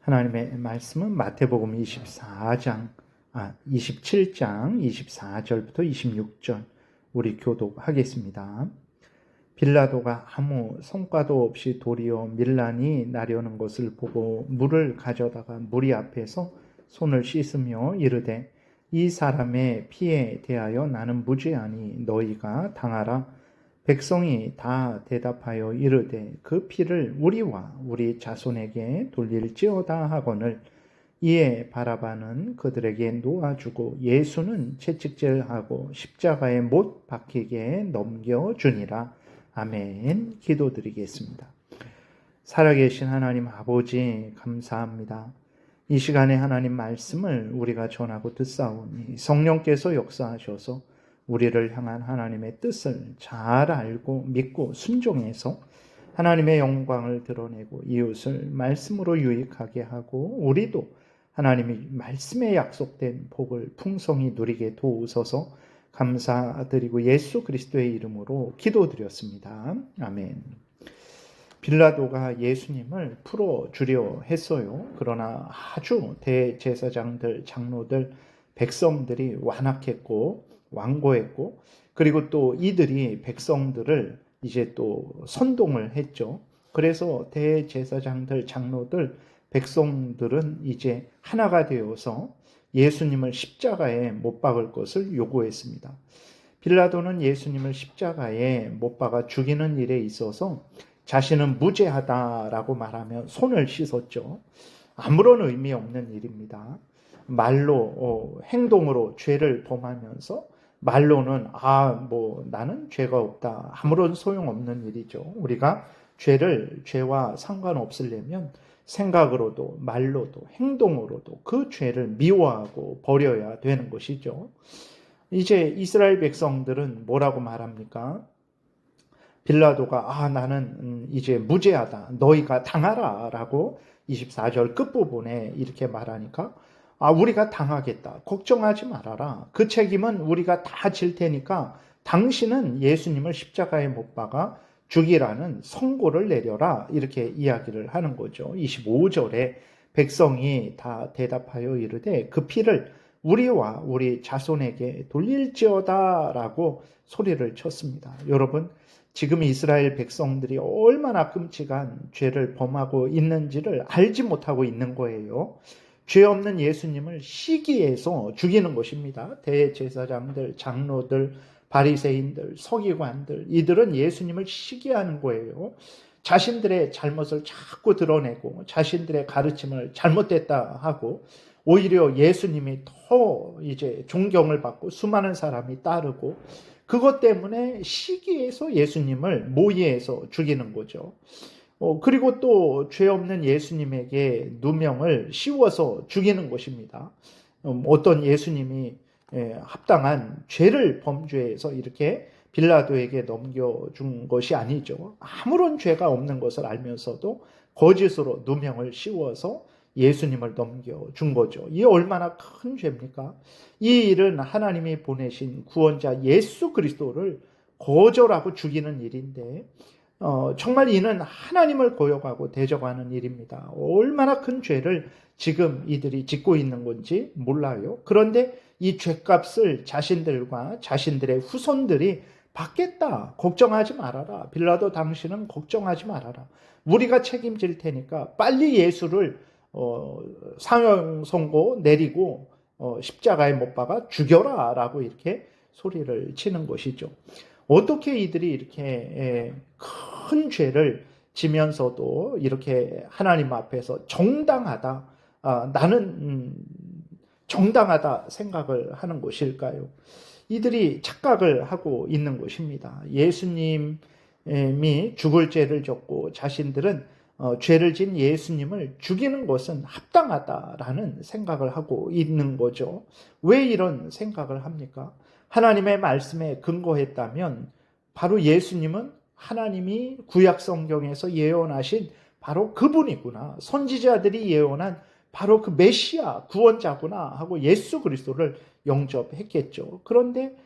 하나님의 말씀은 마태복음 27장 24절부터 26절 우리 교독하겠습니다. 빌라도가 아무 성과도 없이 도리어 밀란이 나려는 것을 보고 물을 가져다가 무리 앞에서 손을 씻으며 이르되 이 사람의 피에 대하여 나는 무죄하니 너희가 당하라. 백성이 다 대답하여 이르되 그 피를 우리와 우리 자손에게 돌릴지어다 하거늘 이에 바라바는 그들에게 놓아주고 예수는 채찍질하고 십자가에 못 박히게 넘겨주니라. 아멘. 기도드리겠습니다. 살아계신 하나님 아버지 감사합니다. 이 시간에 하나님 말씀을 우리가 전하고 듣사오니 성령께서 역사하셔서 우리를 향한 하나님의 뜻을 잘 알고 믿고 순종해서 하나님의 영광을 드러내고 이웃을 말씀으로 유익하게 하고 우리도 하나님이 말씀에 약속된 복을 풍성히 누리게 도우소서 감사드리고 예수 그리스도의 이름으로 기도드렸습니다. 아멘. 빌라도가 예수님을 풀어주려 했어요. 그러나 아주 대제사장들, 장로들, 백성들이 완악했고 완고했고 그리고 또 이들이 백성들을 이제 또 선동을 했죠. 그래서 대제사장들, 장로들, 백성들은 이제 하나가 되어서 예수님을 십자가에 못 박을 것을 요구했습니다. 빌라도는 예수님을 십자가에 못 박아 죽이는 일에 있어서 자신은 무죄하다라고 말하며 손을 씻었죠. 아무런 의미 없는 일입니다. 말로 행동으로 죄를 범하면서 말로는 나는 죄가 없다. 아무런 소용없는 일이죠. 우리가 죄와 상관없으려면 생각으로도 말로도 행동으로도 그 죄를 미워하고 버려야 되는 것이죠. 이제 이스라엘 백성들은 뭐라고 말합니까? 빌라도가 나는 이제 무죄하다. 너희가 당하라 라고 24절 끝부분에 이렇게 말하니까 우리가 당하겠다. 걱정하지 말아라. 그 책임은 우리가 다 질 테니까 당신은 예수님을 십자가에 못 박아 죽이라는 선고를 내려라. 이렇게 이야기를 하는 거죠. 25절에 백성이 다 대답하여 이르되 그 피를 우리와 우리 자손에게 돌릴지어다 라고 소리를 쳤습니다. 여러분, 지금 이스라엘 백성들이 얼마나 끔찍한 죄를 범하고 있는지를 알지 못하고 있는 거예요. 죄 없는 예수님을 시기해서 죽이는 것입니다. 대제사장들, 장로들, 바리새인들, 서기관들 이들은 예수님을 시기하는 거예요. 자신들의 잘못을 자꾸 드러내고 자신들의 가르침을 잘못됐다 하고 오히려 예수님이 더 이제 존경을 받고 수많은 사람이 따르고 그것 때문에 시기해서 예수님을 모의해서 죽이는 거죠. 그리고 또 죄 없는 예수님에게 누명을 씌워서 죽이는 것입니다. 어떤 예수님이 합당한 죄를 범죄해서 이렇게 빌라도에게 넘겨준 것이 아니죠. 아무런 죄가 없는 것을 알면서도 거짓으로 누명을 씌워서 예수님을 넘겨준 거죠. 이게 얼마나 큰 죄입니까? 이 일은 하나님이 보내신 구원자 예수 그리스도를 거절하고 죽이는 일인데 정말 이는 하나님을 거역하고 대적하는 일입니다. 얼마나 큰 죄를 지금 이들이 짓고 있는 건지 몰라요. 그런데 이 죄값을 자신들과 자신들의 후손들이 받겠다. 걱정하지 말아라. 빌라도 당신은 걱정하지 말아라. 우리가 책임질 테니까 빨리 예수를 사형 선고 내리고 십자가에 못 박아 죽여라 라고 이렇게 소리를 치는 것이죠. 어떻게 이들이 이렇게 큰 죄를 지면서도 이렇게 하나님 앞에서 정당하다, 나는 정당하다 생각을 하는 것일까요? 이들이 착각을 하고 있는 것입니다. 예수님이 죽을 죄를 졌고 자신들은 죄를 진 예수님을 죽이는 것은 합당하다라는 생각을 하고 있는 거죠. 왜 이런 생각을 합니까? 하나님의 말씀에 근거했다면 바로 예수님은 하나님이 구약 성경에서 예언하신 바로 그분이구나. 선지자들이 예언한 바로 그 메시아 구원자구나 하고 예수 그리스도를 영접했겠죠. 그런데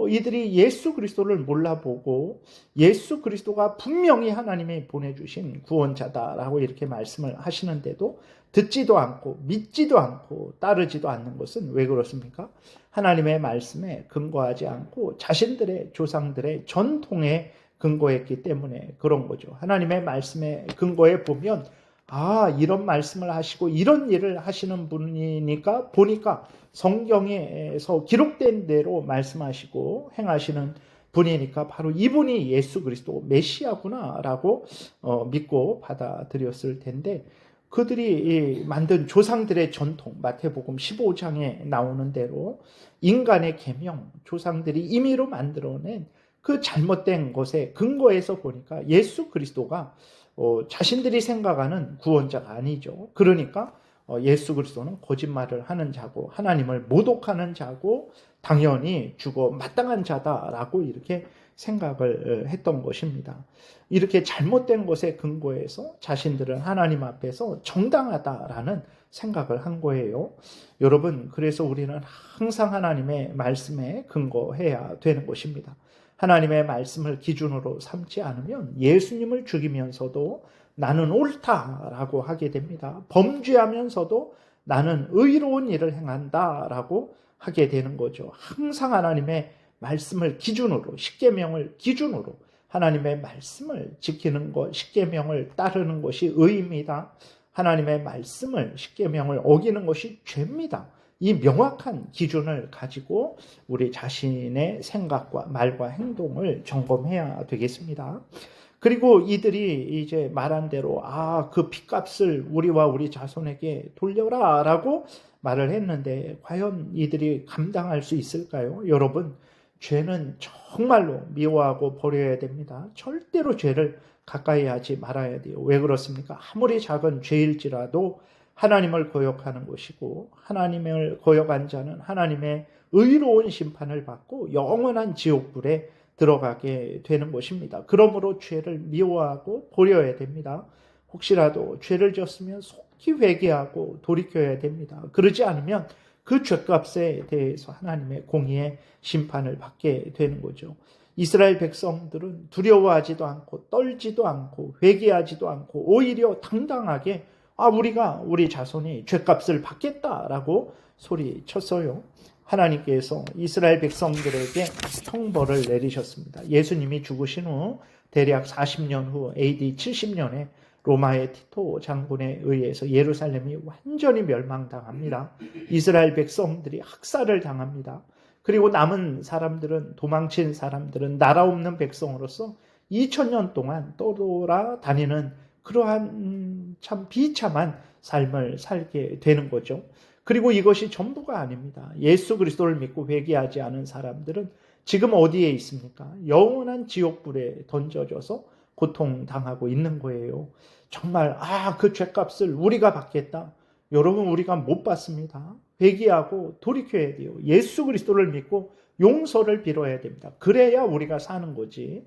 이들이 예수 그리스도를 몰라보고 예수 그리스도가 분명히 하나님이 보내주신 구원자다라고 이렇게 말씀을 하시는데도 듣지도 않고 믿지도 않고 따르지도 않는 것은 왜 그렇습니까? 하나님의 말씀에 근거하지 않고 자신들의 조상들의 전통에 근거했기 때문에 그런 거죠. 하나님의 말씀에 근거해 보면 이런 말씀을 하시고 이런 일을 하시는 분이니까 보니까 성경에서 기록된 대로 말씀하시고 행하시는 분이니까 바로 이분이 예수 그리스도 메시아구나라고 믿고 받아들였을 텐데 그들이 만든 조상들의 전통 마태복음 15장에 나오는 대로 인간의 계명 조상들이 임의로 만들어낸 그 잘못된 것에 근거해서 보니까 예수 그리스도가 자신들이 생각하는 구원자가 아니죠. 그러니까 예수 그리스도는 거짓말을 하는 자고 하나님을 모독하는 자고 당연히 죽어 마땅한 자다라고 이렇게 생각을 했던 것입니다. 이렇게 잘못된 것에 근거해서 자신들은 하나님 앞에서 정당하다라는 생각을 한 거예요. 여러분, 그래서 우리는 항상 하나님의 말씀에 근거해야 되는 것입니다. 하나님의 말씀을 기준으로 삼지 않으면 예수님을 죽이면서도 나는 옳다라고 하게 됩니다. 범죄하면서도 나는 의로운 일을 행한다라고 하게 되는 거죠. 항상 하나님의 말씀을 기준으로, 십계명을 기준으로 하나님의 말씀을 지키는 것, 십계명을 따르는 것이 의입니다. 하나님의 말씀을, 십계명을 어기는 것이 죄입니다. 이 명확한 기준을 가지고 우리 자신의 생각과 말과 행동을 점검해야 되겠습니다. 그리고 이들이 이제 말한 대로 그 핏값을 우리와 우리 자손에게 돌려라 라고 말을 했는데 과연 이들이 감당할 수 있을까요? 여러분, 죄는 정말로 미워하고 버려야 됩니다. 절대로 죄를 가까이 하지 말아야 돼요. 왜 그렇습니까? 아무리 작은 죄일지라도 하나님을 거역하는 것이고 하나님을 거역한 자는 하나님의 의로운 심판을 받고 영원한 지옥불에 들어가게 되는 것입니다. 그러므로 죄를 미워하고 버려야 됩니다. 혹시라도 죄를 지었으면 속히 회개하고 돌이켜야 됩니다. 그러지 않으면 그 죄값에 대해서 하나님의 공의의 심판을 받게 되는 거죠. 이스라엘 백성들은 두려워하지도 않고 떨지도 않고 회개하지도 않고 오히려 당당하게 우리가 우리 자손이 죄값을 받겠다라고 소리쳤어요. 하나님께서 이스라엘 백성들에게 형벌을 내리셨습니다. 예수님이 죽으신 후 대략 40년 후 AD 70년에 로마의 티토 장군에 의해서 예루살렘이 완전히 멸망당합니다. 이스라엘 백성들이 학살을 당합니다. 그리고 남은 사람들은 도망친 사람들은 나라 없는 백성으로서 2000년 동안 떠돌아다니는 그러한 참 비참한 삶을 살게 되는 거죠. 그리고 이것이 전부가 아닙니다. 예수 그리스도를 믿고 회개하지 않은 사람들은 지금 어디에 있습니까? 영원한 지옥불에 던져져서 고통당하고 있는 거예요. 정말 그 죄값을 우리가 받겠다. 여러분, 우리가 못 받습니다. 회개하고 돌이켜야 돼요. 예수 그리스도를 믿고 용서를 빌어야 됩니다. 그래야 우리가 사는 거지.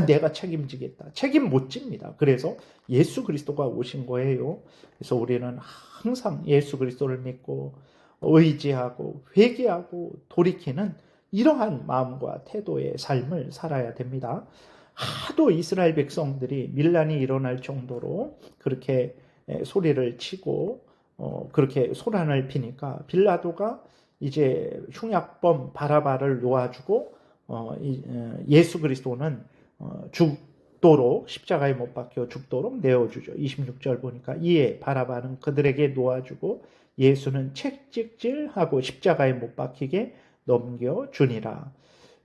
내가 책임지겠다. 책임 못 집니다. 그래서 예수 그리스도가 오신 거예요. 그래서 우리는 항상 예수 그리스도를 믿고 의지하고 회개하고 돌이키는 이러한 마음과 태도의 삶을 살아야 됩니다. 하도 이스라엘 백성들이 밀란이 일어날 정도로 그렇게 소리를 치고 그렇게 소란을 피니까 빌라도가 이제 흉약범 바라바를 놓아주고 예수 그리스도는 죽도록 십자가에 못 박혀 죽도록 내어주죠. 26절 보니까 이에 바라바는 그들에게 놓아주고 예수는 채찍질하고 십자가에 못 박히게 넘겨주니라.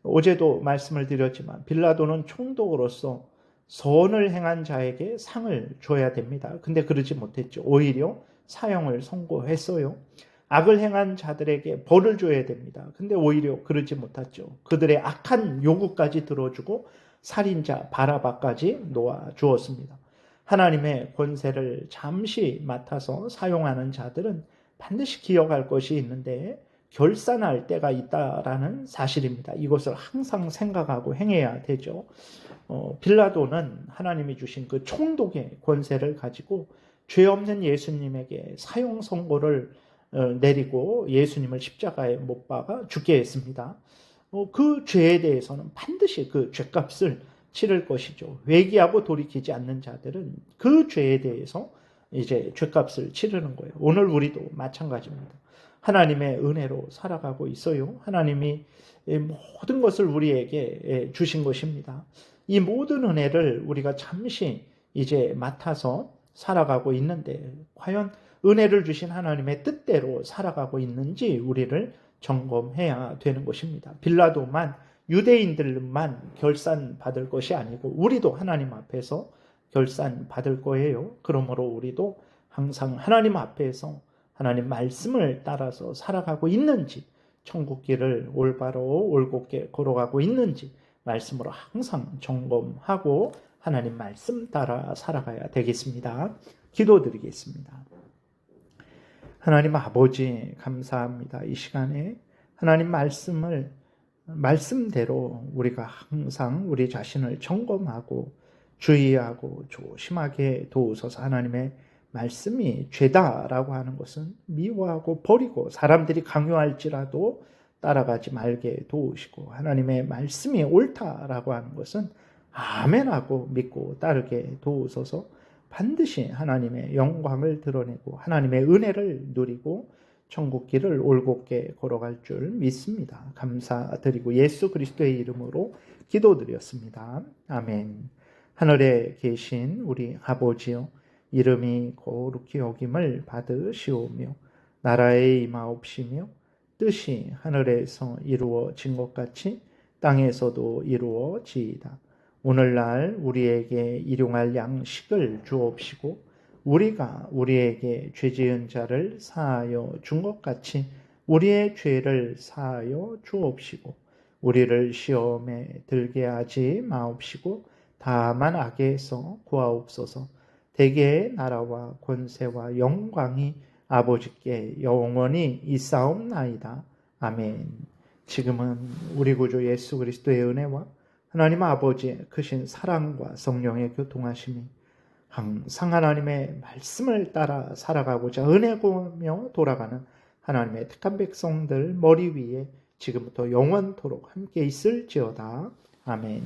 어제도 말씀을 드렸지만 빌라도는 총독으로서 선을 행한 자에게 상을 줘야 됩니다. 근데 그러지 못했죠. 오히려 사형을 선고했어요. 악을 행한 자들에게 벌을 줘야 됩니다. 근데 오히려 그러지 못했죠. 그들의 악한 요구까지 들어주고 살인자 바라바까지 놓아주었습니다. 하나님의 권세를 잠시 맡아서 사용하는 자들은 반드시 기억할 것이 있는데 결산할 때가 있다라는 사실입니다. 이것을 항상 생각하고 행해야 되죠. 빌라도는 하나님이 주신 그 총독의 권세를 가지고 죄 없는 예수님에게 사형 선고를 내리고 예수님을 십자가에 못 박아 죽게 했습니다. 그 죄에 대해서는 반드시 그 죄값을 치를 것이죠. 회개하고 돌이키지 않는 자들은 그 죄에 대해서 이제 죄값을 치르는 거예요. 오늘 우리도 마찬가지입니다. 하나님의 은혜로 살아가고 있어요. 하나님이 모든 것을 우리에게 주신 것입니다. 이 모든 은혜를 우리가 잠시 이제 맡아서 살아가고 있는데 과연 은혜를 주신 하나님의 뜻대로 살아가고 있는지 우리를 점검해야 되는 것입니다. 빌라도만 유대인들만 결산 받을 것이 아니고 우리도 하나님 앞에서 결산 받을 거예요. 그러므로 우리도 항상 하나님 앞에서 하나님 말씀을 따라서 살아가고 있는지, 천국길을 올바로 올곧게 걸어가고 있는지 말씀으로 항상 점검하고 하나님 말씀 따라 살아가야 되겠습니다. 기도드리겠습니다. 하나님 아버지 감사합니다. 이 시간에 하나님 말씀대로 우리가 항상 우리 자신을 점검하고 주의하고 조심하게 도우소서. 하나님의 말씀이 죄다라고 하는 것은 미워하고 버리고 사람들이 강요할지라도 따라가지 말게 도우시고 하나님의 말씀이 옳다라고 하는 것은 아멘하고 믿고 따르게 도우소서. 반드시 하나님의 영광을 드러내고 하나님의 은혜를 누리고 천국길을 올곧게 걸어갈 줄 믿습니다. 감사드리고 예수 그리스도의 이름으로 기도드렸습니다. 아멘. 하늘에 계신 우리 아버지여, 이름이 거룩히 여김을 받으시오며 나라의 임하옵시며 뜻이 하늘에서 이루어진 것 같이 땅에서도 이루어지이다. 오늘날 우리에게 일용할 양식을 주옵시고 우리가 우리에게 죄지은 자를 사하여 준 것 같이 우리의 죄를 사하여 주옵시고 우리를 시험에 들게 하지 마옵시고 다만 악에서 구하옵소서. 대개의 나라와 권세와 영광이 아버지께 영원히 있사옵나이다. 아멘. 지금은 우리 구주 예수 그리스도의 은혜와 하나님 아버지의 크신 사랑과 성령의 교통하심이 항상 하나님의 말씀을 따라 살아가고자 은혜 구하며 돌아가는 하나님의 택한 백성들 머리 위에 지금부터 영원토록 함께 있을지어다. 아멘.